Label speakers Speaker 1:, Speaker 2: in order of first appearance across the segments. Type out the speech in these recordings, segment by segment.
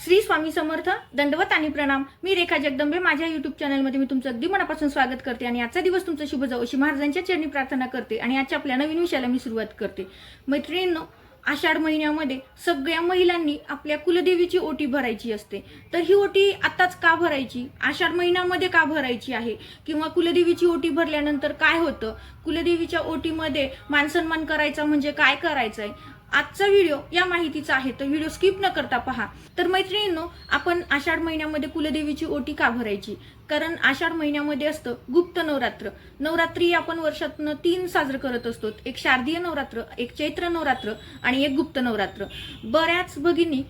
Speaker 1: श्री स्वामी समर्थ. दंडवत आणि प्रणाम. मी रेखा जगदंबे. माझ्या YouTube चॅनलमध्ये मी तुमचं अगदी मनापासून स्वागत करते आणि आजचा दिवस तुमचा शुभ जावो अशी महाराजांच्या चरणी प्रार्थना करते आणि आजच्या आपल्या नवीन विषयाला मी सुरुवात करते. मैत्रिणींनो, आषाढ महिन्यामध्ये सगळ्या महिलांनी आपल्या कुलदेवीची ओटी भरायची असते. तर ही ओटी आताच का भरायची, आषाढ महिन्यामध्ये का भरायची आहे, किंवा कुलदेवीची ओटी भरल्यानंतर काय होतं, कुलदेवीच्या ओटीमध्ये मानसन्मान करायचा म्हणजे काय करायचं आहे, आजचा व्हिडिओ या माहितीचा आहे. तर व्हिडिओ स्किप न करता पहा. तर मैत्रिणींनो, आपण आषाढ महिन्यामध्ये कुलदेवीची ओटी का भरायची, कारण आषाढ महिन्यामध्ये असतं गुप्त नवरात्र. नवरात्री आपण वर्षातून 3 साजरं करत असतो. एक शारदीय नवरात्र, एक चैत्र नवरात्र आणि एक गुप्त नवरात्र. बऱ्याच भगिनी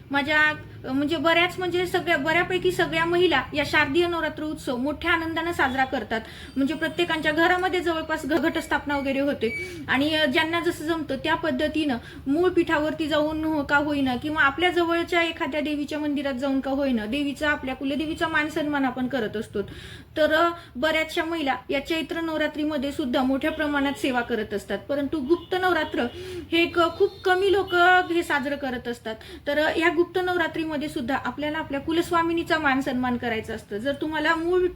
Speaker 1: बऱ्यापैकी सगळ्या महिला या शारदीय नवरात्र उत्सव मोठ्या आनंदाने साजरा करतात. म्हणजे प्रत्येकाच्या घरामध्ये जवळपास घटस्थापना वगैरे होते आणि ज्यांना जसं जमतं त्या पद्धतीनं मूळ पीठावरती जाऊन का होईना, किंवा आपल्या जवळच्या एखाद्या देवीच्या मंदिरात जाऊन का होईना, देवीचा, आपल्या कुलदेवीचा मान सन्मान आपण करत असतो. तर बऱ्याचशा महिला या चैत्र नवरात्रीमध्ये सुद्धा मोठ्या प्रमाणात सेवा करत असतात. परंतु गुप्त नवरात्र हे खूप कमी लोक हे साजरं करत असतात. तर या गुप्त नवरात्रीमध्ये सुद्धा आपल्याला आपल्या कुलस्वामिनीचा मान सन्मान करायचा असतं. जर तुम्हाला मूळ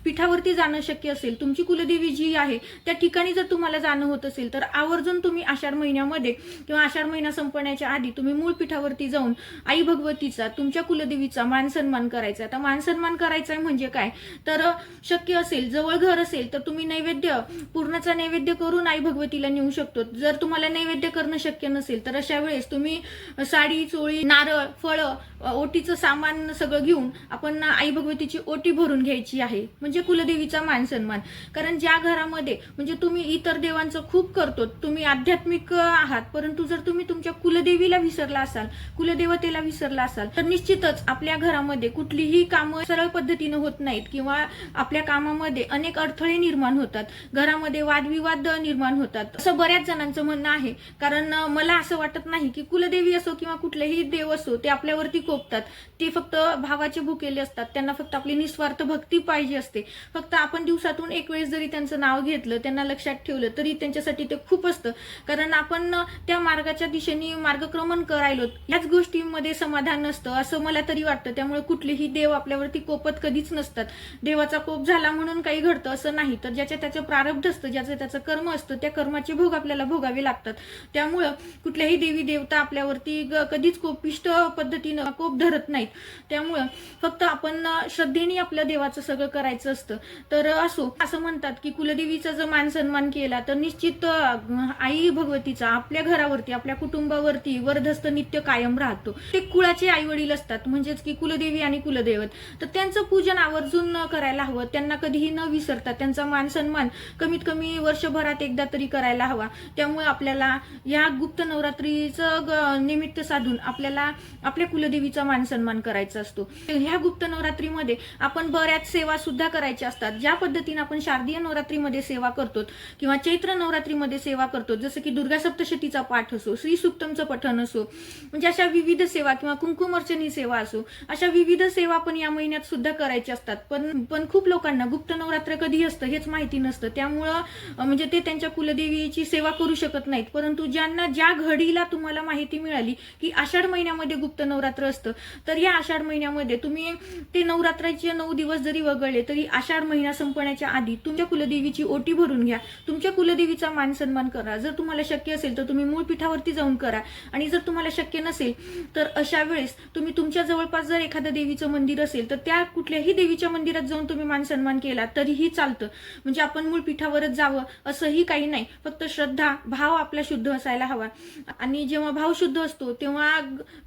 Speaker 1: पीठावरती जाणं शक्य असेल, तुमची कुलदेवी जी आहे त्या ठिकाणी जर तुम्हाला जाणं होत असेल, तर आवर्जून तुम्ही आषाढ महिन्यामध्ये किंवा आषाढ महिना संपण्याच्या आधी तुम्ही मूळ पीठावरती जाऊन आई भगवतीचा, तुमच्या कुलदेवीचा मान सन्मान करायचा. आता मान सन्मान करायचा आहे म्हणजे काय, तर शक्य असेल, जवळ घर असेल, तर तुम्ही नैवेद्य, पूर्णाचा नैवेद्य करून आई भगवतीला नेऊ शकतो. जर तुम्हाला नैवेद्य करणं शक्य नसेल, तर अशा वेळेस तुम्ही साडी, चोळी, नारळ, फळं, ओटीचं सामान सगळं घेऊन आपण आई भगवतीची ओटी भरून घ्यायची आहे. म्हणजे कुलदेवीचा मान सन्मान. कारण ज्या घरामध्ये म्हणजे तुम्ही इतर देवांचं खूप करतो, तुम्ही आध्यात्मिक आहात, परंतु जर तुम्ही तुमच्या कुलदेवीला विसरला असाल, कुलदेवतेला विसरला असाल, तर निश्चितच आपल्या घरामध्ये कुठलीही कामं सरळ पद्धतीनं होत नाहीत किंवा आपल्या कामामध्ये अनेक अडथळे निर्माण होतात, घरामध्ये वादविवाद निर्माण होतात, असं बऱ्याच जणांचं म्हणणं आहे. कारण मला असं वाटत नाही की कुलदेवी असो किंवा कुठलेही देव असो ते आपल्यावरती कोपतात. ते फक्त भावाचे भुकेले असतात. त्यांना फक्त आपली निस्वार्थ भक्ती पाहिजे असते. फक्त आपण दिवसातून एक वेळेस जरी त्यांचं नाव घेतलं, त्यांना लक्षात ठेवलं, तरी त्यांच्यासाठी ते खूप असतं. कारण आपण त्या मार्गाच्या दिशेने मार्गक्रमण करायलो, याच गोष्टींमध्ये समाधान नसतं असं मला तरी वाटतं. त्यामुळे कुठलेही देव आपल्यावरती कोपत कधीच नसतात. देवाचा कोप झाला म्हणून काही घडतं असं नाही. तर ज्याच्या त्याचं प्रारब्ध असतं, ज्याचं त्याचं कर्म असतं, त्या कर्माचे भोग आपल्याला भोगावे लागतात. त्यामुळं कुठल्याही देवी देवता आपल्यावरती कधीच कोपिष्ट पद्धतीनं कोप धरत नाहीत. त्यामुळं फक्त आपण श्रद्धेने आपल्या देवाचं सगळं करायचं असतं. तर असं म्हणतात की कुलदेवीचा जर मान सन्मान केला तर निश्चित आई भगवतीचा आपल्या घरावरती, आपल्या कुटुंबावरती वरदहस्त नित्य कायम राहतो. ते कुळाचे आई वडील असतात, म्हणजेच की कुलदेवी आणि कुलदैवत. तर त्यांचं पूजन आवर्जून करायला हवं. त्यांना कधीही न विसरता त्यांचा मान सन्मान कमीत कमी वर्षभरात एकदा तरी करायला हवा. त्यामुळे आपल्याला या गुप्त नवरात्रीचं निमित्त साधून आपल्याला आपल्या कुलदेवीचा मान सन्मान करायचा असतो. ह्या गुप्त नवरात्रीमध्ये आपण बऱ्याच सेवा सुद्धा करायच्या असतात. ज्या पद्धतीने आपण शारदीय नवरात्रीमध्ये सेवा करतो किंवा चैत्र नवरात्रीमध्ये सेवा करतो, जसं की दुर्गा सप्तशतीचा पाठ असो, श्री सुक्तमचं पठण असो, म्हणजे अशा विविध सेवा, किंवा कुंकुमार्चनी सेवा असो, अशा विविध सेवा आपण या महिन्यात सुद्धा करायच्या असतात. पण खूप लोकांना गुप्त नवरात्र कधी असतं हेच माहिती नसतं. त्यामुळं म्हणजे ते त्यांच्या कुलदेवीची सेवा करू शकत नाहीत. परंतु ज्या घडीला तुम्हाला माहिती मिळाली की आषाढ महिन्यामध्ये गुप्त नवरात्र असतं, तर या आषाढ महिन्यामध्ये तुम्ही ते नवरात्राचे 9 दिवस जरी वगळले, तरी आषाढ महिना संपण्याच्या आधी तुमच्या कुलदेवीची ओटी भरून घ्या. तुमच्या कुलदेवीचा मान सन्मान करा. जर तुम्हाला शक्य असेल तर तुम्ही मूळ पीठावरती जाऊन करा, आणि जर तुम्हाला शक्य नसेल तर अशा वेळेस तुम्ही तुमच्या जवळपास जर एखादं देवीचं मंदिर असेल, तर त्या कुठल्याही देवीच्या मंदिरात जाऊन तुम्ही मान सन्मान केला तरीही चालतं. म्हणजे आपण मूळ पीठावरच जावं असंही काही नाही. फक्त श्रद्धा, भाव आपला शुद्ध असायला हवा. आणि जेव्हा भाव शुद्ध असतो तेव्हा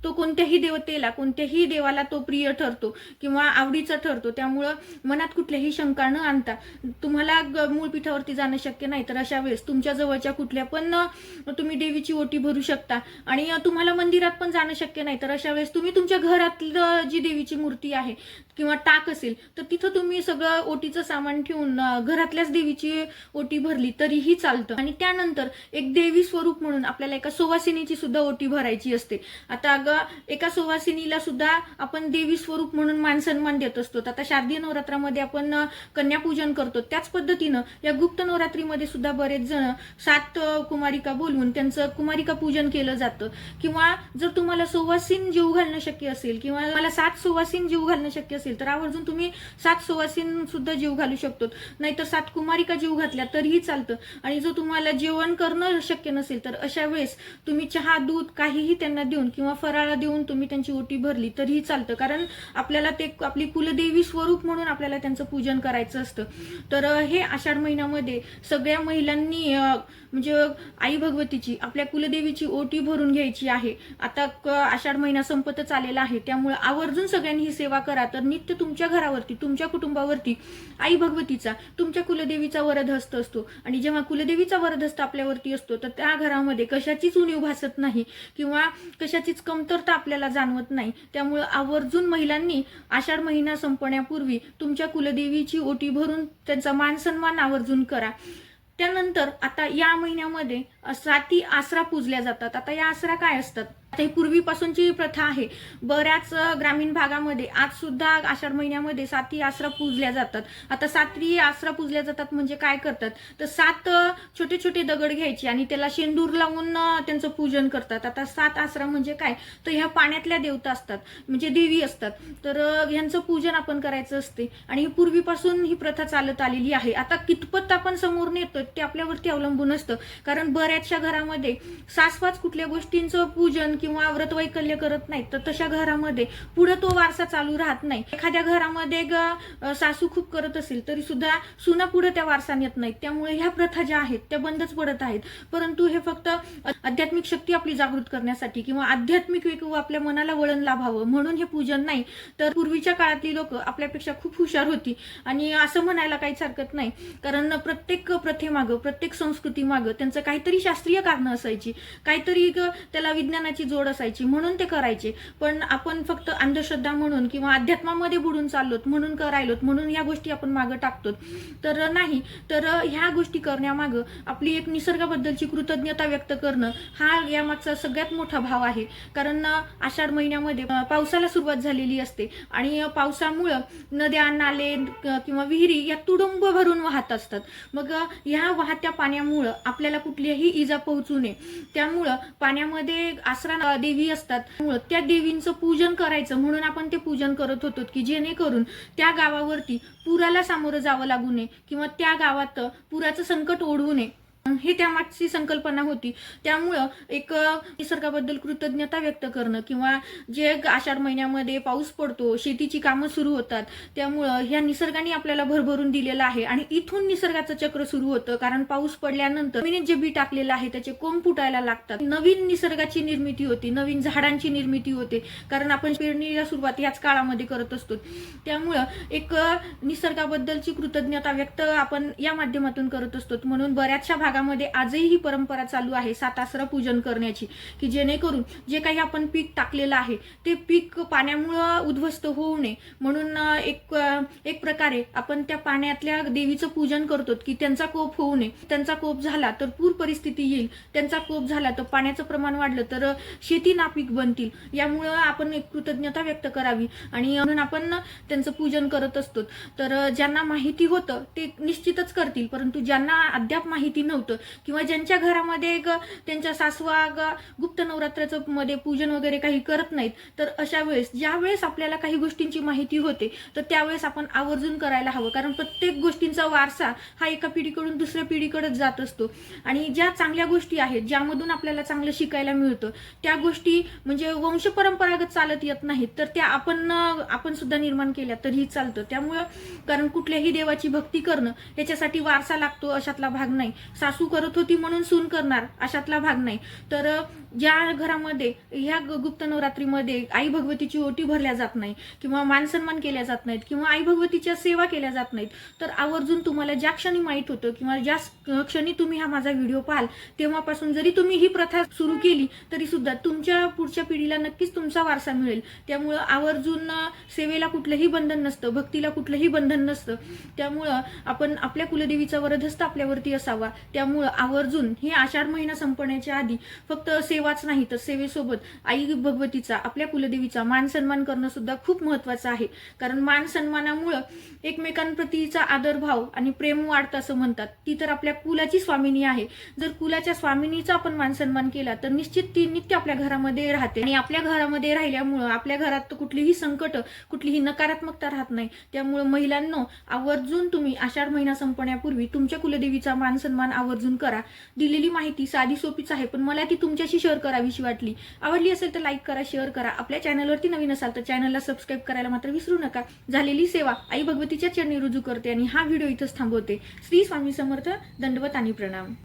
Speaker 1: तो कोणत्याही देवतेला, कोणत्याही देवाला तो प्रिय ठरतो किंवा आवडीचा ठरतो. त्यामुळं मनात कुठल्याही शंका न आणता, तुम्हाला मूळ पीठावरती जाणं शक्य नाही तर अशा वेळेस तुमच्या जवळच्या कुठल्या पण तुम्ही देवीची ओटी भरू शकता. आणि तुम्हाला मंदिरात पण जाणं शक्य नाही तर अशा वेळेस तुम्ही तुमच्या घरातलं जी देवीची मूर्ती आहे किंवा टाक असेल तर ती तिथं तुम्ही सगळं ओटीचं सामान ठेवून घरातल्याच देवीची ओटी भरली तरीही चालतं. आणि त्यानंतर एक देवी स्वरूप म्हणून आपल्याला एका सुवासिनीची सुद्धा ओटी भरायची असते. आता एका सुवासिनीला सुद्धा आपण देवी स्वरूप म्हणून मान सन्मान देत असतो. आता शारदीय नवरात्रामध्ये आपण कन्यापूजन करतो, त्याच पद्धतीनं या गुप्त नवरात्रीमध्ये सुद्धा बरेच जण 7 कुमारिका बोलवून त्यांचं कुमारिका पूजन केलं जातं. किंवा जर तुम्हाला सुवासिन जीव घालणं शक्य असेल किंवा मला 7 सुवासिन जीव घालणं शक्य असेल तर आवर्जून तुम्ही 7 सुवासिन सुद्धा जीव घालू शकतो, नाहीतर 7 कुमारिका जीव घातल्या तरीही चालतं. आणि जर तुम्हाला जेवण करणं शक्य नसेल तर अशा वेळेस तुम्ही चहा दूध काहीही त्यांना देऊन किंवा फराळा देऊन तुम्ही त्यांची ओटी भरली तरीही चालतं. कारण आपल्याला ते आपली कुलदेवी स्वरूप म्हणून आपल्याला त्यांचं पूजन करायचं असतं. तर हे आषाढ महिन्यामध्ये सगळ्या महिलांनी म्हणजे आई भगवतीची आपल्या कुलदेवीची ओटी भरून घ्यायची आहे. आता आषाढ महिना संपतच आलेला आहे, त्यामुळे आवर्जून सगळ्यांनी ही सेवा करा. तर नित्य तुमच्या घरावरती तुमच्या कुटुंबावरती आई भगवतीचा तुमच्या कुलदेवीचा वरदहस्त असतो. आणि जेव्हा कुलदेवीचा वरदहस्त आपल्यावरती असतो तर त्या घरामध्ये कशाचीच उणीव भासत नाही किंवा कशाचीच कमतरता आपल्याला जाणवत नाही. त्यामुळे आवर्जून महिलांनी आषाढ महिना संपण्यापूर्वी तुमच्या कुलदेवीची ओटी भरून त्यांचा मान सन्मान आवर्जून करा. त्यानंतर आता या महिन्यामध्ये 7 आसरा पूजल्या जातात. आता या आसरा काय असतात? आता ही पूर्वीपासूनची प्रथा आहे. बऱ्याच ग्रामीण भागामध्ये आज सुद्धा आषाढ महिन्यामध्ये 7 आसरा पूजल्या जातात. आता 7 आसरा पूजल्या जातात म्हणजे काय करतात तर 7 छोटे छोटे दगड घ्यायचे आणि त्याला शेंदूर लावून त्यांचं पूजन करतात. आता 7 आसरा म्हणजे काय तर ह्या पाण्यातल्या देवता असतात, म्हणजे देवी असतात. तर ह्यांचं पूजन आपण करायचं असते आणि पूर्वीपासून ही प्रथा चालत आलेली आहे. आता कितपत आपण समोर नेतो ते आपल्यावरती अवलंबून असतं. कारण बऱ्याचशा घरामध्ये सासवाच कुठल्या गोष्टींचं पूजन किंवा व्रत वैकल्य करत नाहीत, तर तशा घरामध्ये पुढे तो वारसा चालू राहत नाही. एखाद्या घरामध्ये सासू खूप करत असेल तरी सुद्धा सुना पुढे त्या वारसा नेत नाहीत. त्यामुळे ह्या प्रथा ज्या आहेत त्या बंदच पडत आहेत. परंतु हे फक्त आध्यात्मिक शक्ती आपली जागृत करण्यासाठी किंवा आध्यात्मिक आपल्या मनाला वळण लाभावं म्हणून हे पूजन नाही. तर पूर्वीच्या काळातली लोक आपल्यापेक्षा खूप हुशार होती आणि असं म्हणायला काहीच हरकत नाही. कारण प्रत्येक प्रथेमागं प्रत्येक संस्कृतीमागं त्यांचं काहीतरी शास्त्रीय कारण असायची, काहीतरी त्याला विज्ञानाची जोड असायची म्हणून ते करायचे. पण आपण फक्त अंधश्रद्धा म्हणून किंवा अध्यात्मामध्ये बुडून चाललोत म्हणून करायलोत म्हणून या गोष्टी आपण मागं टाकतो. तर नाही, तर ह्या गोष्टी करण्यामागं आपली एक निसर्गाबद्दलची कृतज्ञता व्यक्त करणं हा यामागचा सगळ्यात मोठा भाव आहे. कारण आषाढ महिन्यामध्ये पावसाला सुरुवात झालेली असते आणि पावसामुळं नद्या नाले किंवा विहिरी या तुडुंब भरून वाहत असतात. मग ह्या वाहत्या पाण्यामुळं आपल्याला कुठलीही इजा पोहोचू नये, त्यामुळं पाण्यामध्ये आसरा देवी असतात, त्या देवींचं पूजन करायचं म्हणून आपण ते पूजन करत होतो की जेणेकरून त्या गावावरती पुराला सामोरं जावं लागू नये किंवा त्या गावात पुराचं संकट ओढवू नये, हे त्यामागची संकल्पना होती. त्यामुळं एक निसर्गाबद्दल कृतज्ञता व्यक्त करणं किंवा जे आषाढ महिन्यामध्ये पाऊस पडतो, शेतीची कामं सुरू होतात, त्यामुळं ह्या निसर्गाने आपल्याला भरभरून दिलेलं आहे आणि इथून निसर्गाचं चक्र सुरू होतं. कारण पाऊस पडल्यानंतर जमिनीत जे बी टाकलेलं आहे त्याचे कोंब फुटायला लागतात, नवीन निसर्गाची निर्मिती होती, नवीन झाडांची निर्मिती होते. कारण आपण पेरणीला सुरुवात याच काळामध्ये करत असतो. त्यामुळं एक निसर्गाबद्दलची कृतज्ञता व्यक्त आपण या माध्यमातून करत असतो. म्हणून बऱ्याचशा भागामध्ये आजही ही परंपरा चालू आहे 7 आसरा पूजन करण्याची, की जेणेकरून जे काही आपण पीक टाकलेलं आहे ते पीक पाण्यामुळे उद्ध्वस्त होऊ नये म्हणून एक प्रकारे आपण त्या पाण्यातल्या देवीचं पूजन करतो की त्यांचा कोप होऊ नये. त्यांचा कोप झाला तर पूर परिस्थिती येईल, त्यांचा कोप झाला तर पाण्याचं प्रमाण वाढलं तर शेती नापीक बनतील. यामुळं आपण एक कृतज्ञता व्यक्त करावी आणि म्हणून आपण त्यांचं पूजन करत असतो. तर ज्यांना माहिती होतं ते निश्चितच करतील, परंतु ज्यांना अद्याप माहिती नव्हतं किंवा ज्यांच्या घरामध्ये त्यांच्या सासवा गुप्त नवरात्राचं मध्ये पूजन वगैरे काही करत नाहीत, तर अशा वेळेस ज्या वेळेस आपल्याला काही गोष्टींची माहिती होते तर त्यावेळेस आपण आवर्जून करायला हवं. कारण प्रत्येक गोष्टींचा वारसा हा एका पिढीकडून दुसऱ्या पिढीकडेच जात असतो आणि ज्या चांगल्या गोष्टी आहेत ज्यामधून आपल्याला चांगलं शिकायला मिळतं त्या गोष्टी म्हणजे वंशपरंपरागत चालत येत नाहीत, तर त्या आपण सुद्धा निर्माण केल्या तरीही चालतं. त्यामुळं कारण कुठल्याही देवाची भक्ती करणं याच्यासाठी वारसा लागतो अशातला भाग नाही. सासू करत होती म्हणून सून करणार अशातला भाग नाही. तर ज्या घरामध्ये ह्या गुप्त नवरात्रीमध्ये आई भगवतीची ओटी भरल्या जात नाही किंवा मानसन्मान केल्या जात नाहीत किंवा आई भगवतीच्या सेवा केल्या जात नाहीत, तर आवर्जून तुम्हाला ज्या क्षणी माहीत होतं किंवा ज्या क्षणी तुम्ही हा माझा व्हिडिओ पाहाल तेव्हापासून जरी तुम्ही ही प्रथा सुरू केली तरी सुद्धा तुमच्या पुढच्या पिढीला नक्कीच तुमचा वारसा मिळेल. त्यामुळं आवर्जून सेवेला कुठलंही बंधन नसतं, भक्तीला कुठलंही बंधन नसतं. त्यामुळं आपण आपल्या कुलदेवीचा वरदहस्त आपल्यावरती असावा. त्यामुळं आवर्जून हे आषाढ महिना संपण्याच्या आधी फक्त सेवाच नाही तर सेवेसोबत आई भगवतीचा, आपल्या कुलदेवीचा मान सन्मान करणं सुद्धा खूप महत्त्वाचं आहे. कारण मान सन्मानामुळं एकमेकांप्रतीचा आदरभाव आणि प्रेम वाढतं असं म्हणतात. ती तर आपल्या कुलाची स्वामिनी आहे. जर कुलाच्या स्वामिनीचा आपण मान सन्मान केला तर निश्चित ती नित्य आपल्या घरामध्ये राहते आणि आपल्या घरामध्ये राहिल्यामुळं आपल्या घरात कुठलीही संकट, कुठलीही नकारात्मकता राहत नाही. त्यामुळे महिलांनो, आवर्जून तुम्ही आषाढ महिना संपण्यापूर्वी तुमच्या कुलदेवीचा मान सन्मान आवर्जून करा. दिलेली माहिती साधी सोपीच आहे, पण मला ती तुमच्याशी शेअर करावीशी वाटली. आवडली असेल तर लाईक करा, शेअर करा. आपल्या चॅनलवरती नवीन असाल तर चॅनलला सबस्क्राईब करायला मात्र विसरू नका. झालेली सेवा आई भगवतीच्या चरणी रुजू करते आणि हा व्हिडिओ इथंच थांबवते. श्री स्वामी समर्थ. दंडवत आणि प्रणाम.